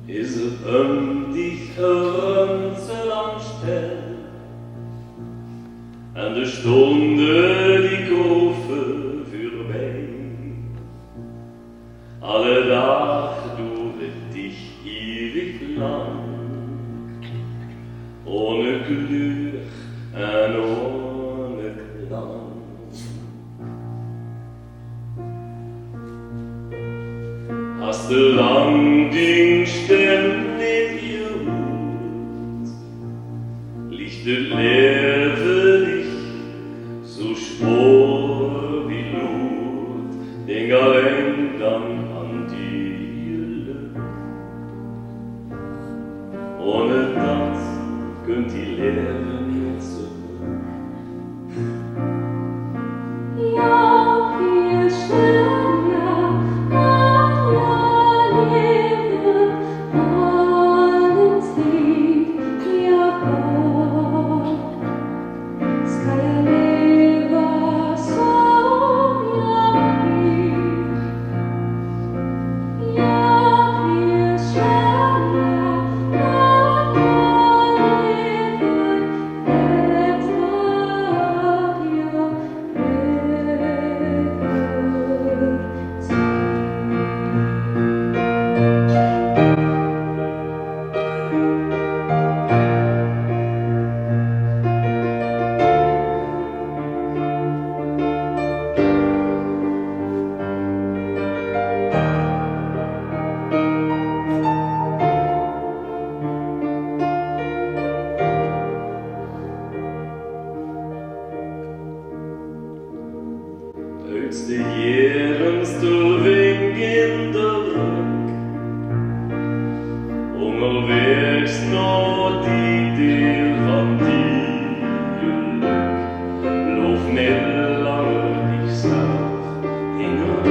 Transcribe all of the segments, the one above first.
is het dich lang stil. En de Stunde die kaufen voorbij. Alle Tag duret dich ewig lang, ohne Glück en ohne Klang. Hast du lang den Stern in ihr Hut, liegt das Leben dich so schwor wie Blut, denk allein dann an die Lüge. Ohne das könnt die Leben nicht zurück. Ja, wir schwören ja, alle leben, allen sieht ja Gott. Skal jag leva som jag vill? Ja, vi känner att jag lever, vet vad jag behöver. Höchste Jährens du Wink in der Rück, unterwegs noch die Deel van die Glück. Lauf nicht lange dich selbst hinauf.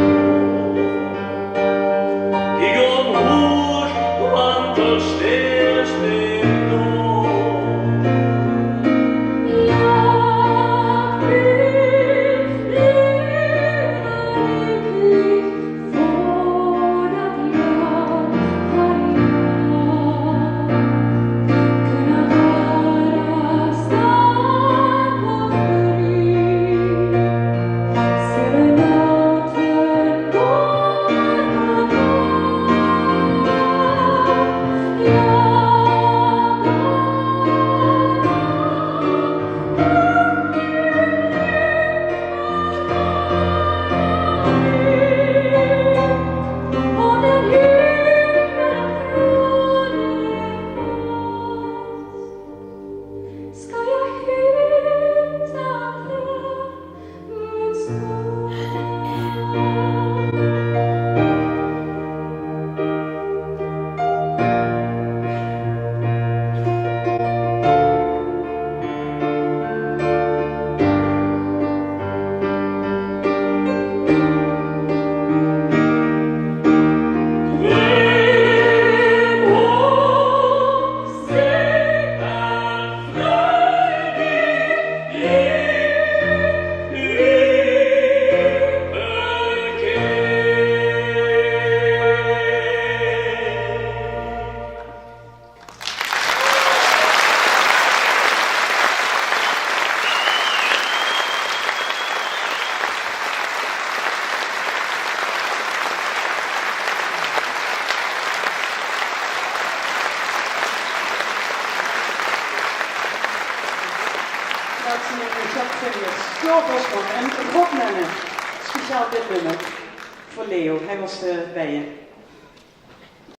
Ich komm hoch, und der Stern steht noch. Floor Bosman en Rob Menne. Speciaal dit nummer voor Leo. Hij was bij je.